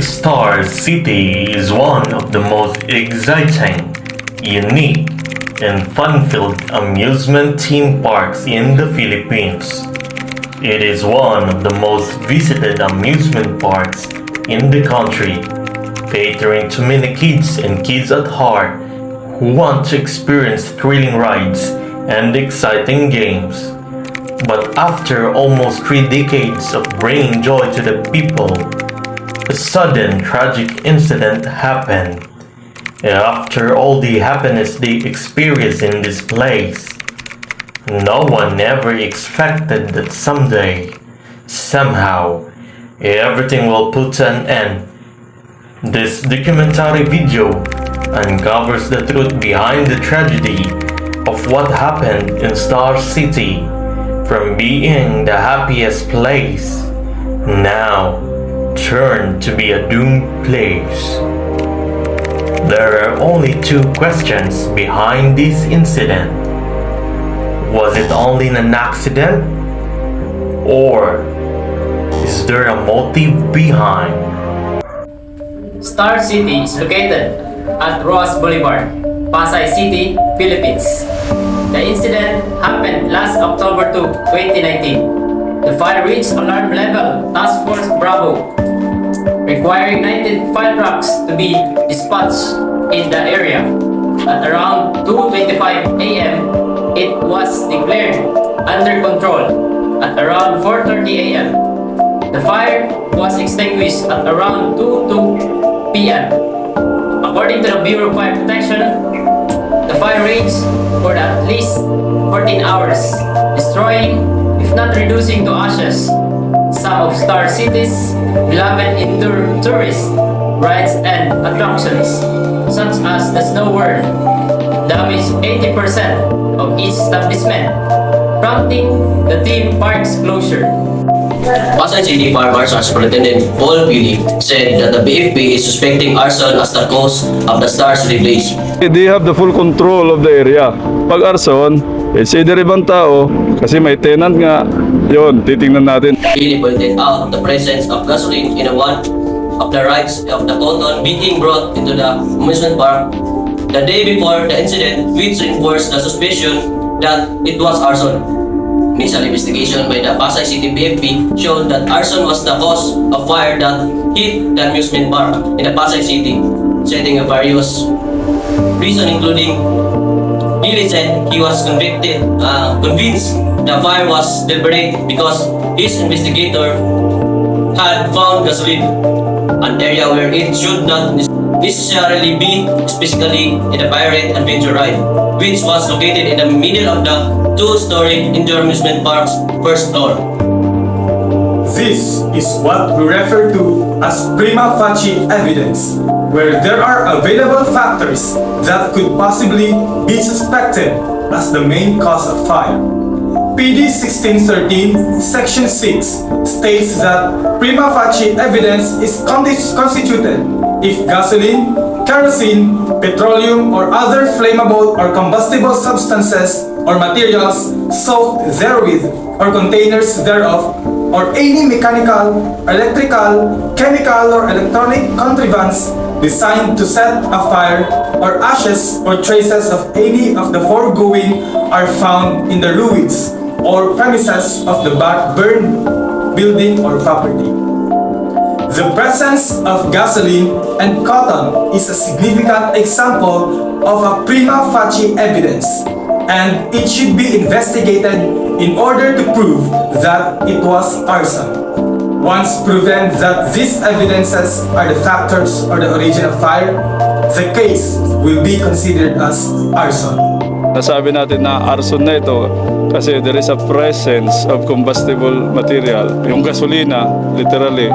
Star City is one of the most exciting, unique, and fun-filled amusement theme parks in the Philippines. It is one of the most visited amusement parks in the country, catering to many kids and kids at heart who want to experience thrilling rides and exciting games. But after almost 3 decades of bringing joy to the people, a sudden tragic incident happened. After all the happiness they experienced in this place, no one ever expected that someday, somehow, everything will put an end. This documentary video uncovers the truth behind the tragedy of what happened in Star City, from being the happiest place, now turned to be a doomed place. There are only 2 questions behind this incident. Was it only an accident? Or is there a motive behind? Star City is located at Roas Boulevard, Pasay City, Philippines. The incident happened last October 2, 2019. The fire reached alarm level Task Force Bravo, requiring 19 fire trucks to be dispatched in the area. At around 2:25 a.m., it was declared under control. At around 4:30 a.m., the fire was extinguished at around 2 p.m. According to the Bureau of Fire Protection, the fire raged for at least 14 hours, destroying, if not reducing to ashes, some of Star City's beloved indoor tourist rides and attractions, such as the Snow World, damaged 80% of each establishment, prompting the theme park's closure. Pasay City Fire Marshal Superintendent Paul Pili said that the BFP is suspecting arson as the cause of the Star City blaze. They have the full control of the area. Pag arson, it's either ibang tao, kasi may tenant nga, yun, titingnan natin. Pili pointed out the presence of gasoline in one of the rides of the Cotton being brought into the amusement park the day before the incident, which reinforced the suspicion that it was arson. Initial investigation by the Pasay City BFP showed that arson was the cause of fire that hit the amusement park in the Pasay City, citing a various reasons including Billy said he was convinced the fire was deliberate because his investigator had found gasoline, an area where it should not necessarily be, specifically in the Pirate Adventure Ride, which was located in the middle of the 2-story indoor amusement park's first floor. This is what we refer to as prima facie evidence, where there are available factors that could possibly be suspected as the main cause of fire. PD 1613 Section 6 states that prima facie evidence is constituted if gasoline, kerosene, petroleum, or other flammable or combustible substances or materials soaked therewith or containers thereof, or any mechanical, electrical, chemical, or electronic contrivance designed to set a fire, or ashes or traces of any of the foregoing are found in the ruins or premises of the burned building or property. The presence of gasoline and cotton is a significant example of a prima facie evidence, and it should be investigated in order to prove that it was arson. Once proven that these evidences are the factors or the origin of fire, the case will be considered as arson. Nasabi natin na arson na ito kasi there is a presence of combustible material. Yung gasolina, literally,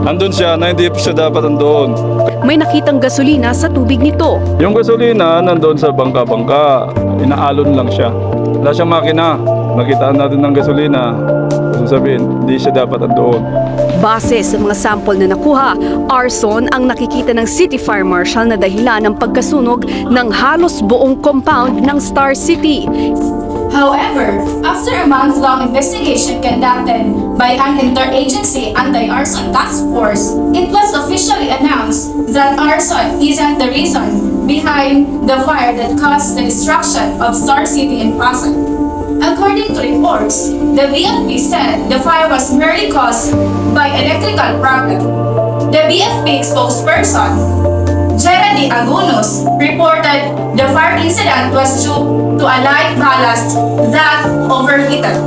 andun siya na hindi siya dapat andun. May nakitang gasolina sa tubig nito. Yung gasolina nandun sa bangka-bangka, inaalon lang siya. Wala siyang makina. Nakitaan natin ng gasolina. Sabihin, hindi siya dapat andoon. Base sa mga sample na nakuha, arson ang nakikita ng City Fire Marshal na dahilan ng pagkasunog ng halos buong compound ng Star City. However, after a month-long investigation conducted by an interagency anti-arson task force, it was officially announced that arson isn't the reason behind the fire that caused the destruction of Star City in Pasay. According to reports, the BFP said the fire was merely caused by electrical problem. The BFP spokesperson, Augustus, reported the fire incident was due to a light ballast that overheated.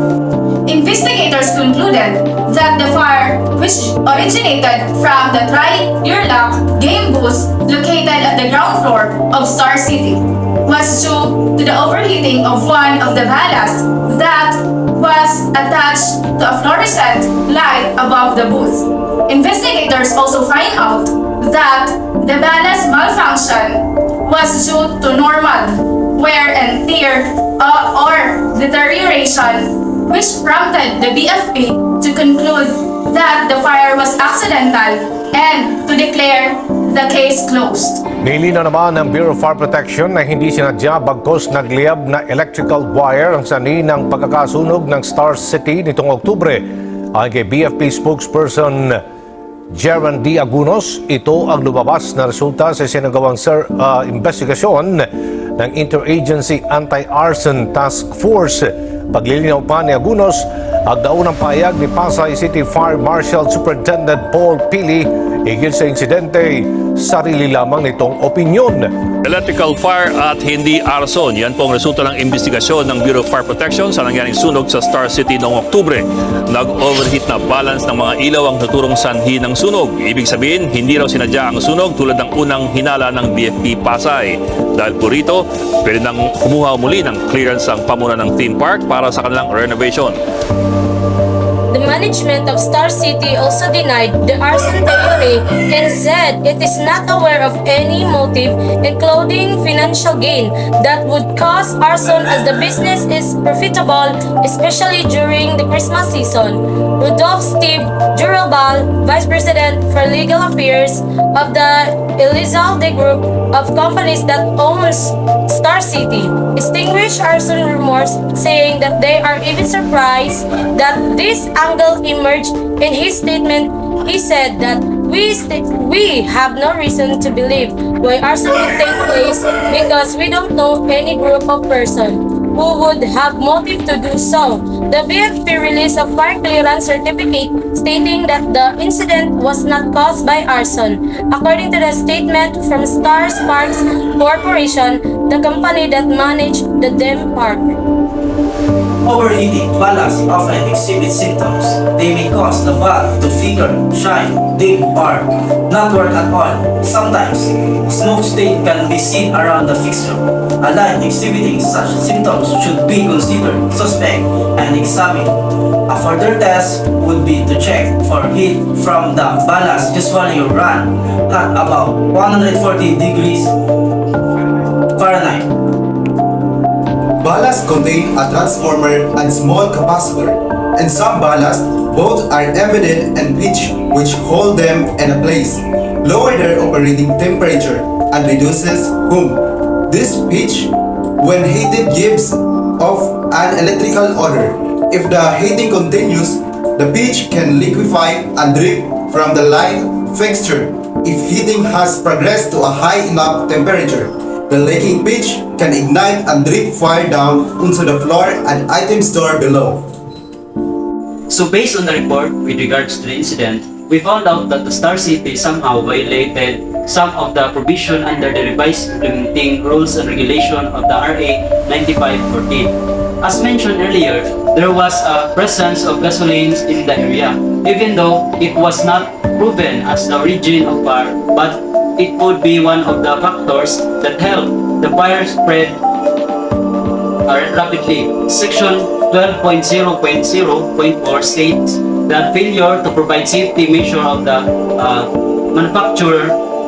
Investigators concluded that the fire, which originated from the Tri-Year-Lock game booth located at the ground floor of Star City, was due to the overheating of one of the ballast that was attached to a fluorescent light above the booth. Investigators also find out that the ballast malfunction was due to normal wear and tear or deterioration, which prompted the BFP to conclude that the fire was accidental and to declare the case closed. Nilinaw naman ng Bureau of Fire Protection na hindi sinadya bagkos nagliyab na electrical wire ang sanhi ng pagkakasunog ng Star City nitong Oktubre. Ayon kay BFP spokesperson Kresian Diamale, ito ang lumabas na resulta sa sinagawang investigasyon ng Interagency Anti-Arson Task Force. Paglilinaw pa ni Augustus, ang daunang pahayag ni Pasay City Fire Marshal Superintendent Paul Pili higil sa insidente, sarili lamang nitong opinyon. Electrical fire at hindi arson. Yan po ang resulta ng investigasyon ng Bureau of Fire Protection sa nangyaring sunog sa Star City noong Oktubre. Nag-overheat na balance ng mga ilaw ang naturong sanhi ng sunog. Ibig sabihin, hindi raw sinadya ang sunog tulad ng unang hinala ng BFP Pasay. Dahil po rito, pwede nang kumuha muli ng clearance ang pamuna ng theme park para sa kanilang renovation. The management of Star City also denied the arson theory and said it is not aware of any motive, including financial gain, that would cause arson as the business is profitable, especially during the Christmas season. Rudolph Steve Jurelbal, Vice President for Legal Affairs of the Elizalde Group of companies that owns Star City, extinguished arson rumors, saying that they are even surprised that this angle emerged. In his statement, he said that we have no reason to believe why arson would take place because we don't know any group of person who would have motive to do so. The BFP released a fire clearance certificate stating that the incident was not caused by arson. According to the statement from Star Sparks Corporation, the company that managed the theme park. Overheating ballast often exhibit symptoms. They may cause the bulb to flicker, shine, dim, or not work at all. Sometimes, smoke stain can be seen around the fixture. A line exhibiting such symptoms should be considered suspect and examined. A further test would be to check for heat from the ballast, usually run at about 140 degrees Fahrenheit. Ballast contain a transformer and small capacitor, and some ballast both are embedded and pitch, which hold them in a place, lower their operating temperature, and reduces hum. This pitch, when heated, gives off an electrical odor. If the heating continues, the pitch can liquefy and drip from the line fixture. If heating has progressed to a high enough temperature, the leaking pitch can ignite and drip fire down onto the floor and item store below. So based on the report with regards to the incident, we found out that the Star City somehow violated some of the provision under the revised implementing rules and regulation of the RA 9514. As mentioned earlier, there was a presence of gasoline in the area, even though it was not proven as the origin of fire, but it could be one of the factors that helped the fire spread rapidly. Section 12.0.0.4 states that failure to provide safety measure of the manufacturer,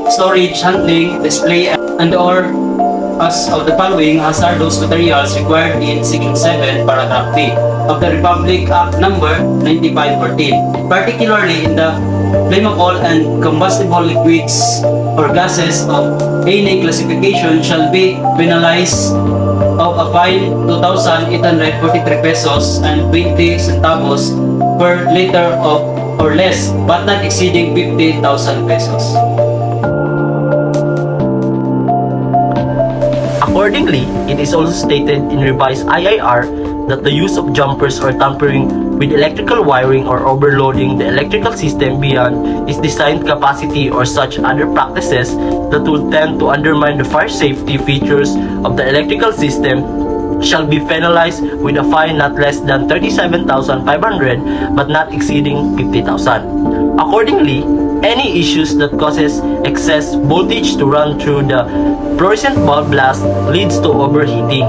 storage, handling, display, and or as of the following hazardous materials required in Section 7, Paragraph B of the Republic Act Number 9514, particularly in the flammable and combustible liquids or gases of any classification shall be penalized of a fine 2,843 pesos and 20 centavos per liter of or less, but not exceeding 50,000 pesos. Accordingly, it is also stated in revised IIR that the use of jumpers or tampering with electrical wiring or overloading the electrical system beyond its designed capacity or such other practices that will tend to undermine the fire safety features of the electrical system shall be penalized with a fine not less than 37,500 but not exceeding 50,000. Accordingly, any issues that causes excess voltage to run through the fluorescent bulb blast leads to overheating.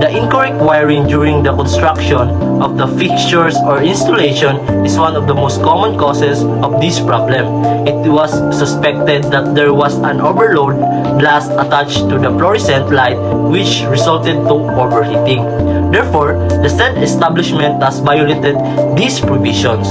The incorrect wiring during the construction of the fixtures or installation is one of the most common causes of this problem. It was suspected that there was an overload blast attached to the fluorescent light which resulted to overheating. Therefore, the said establishment has violated these provisions.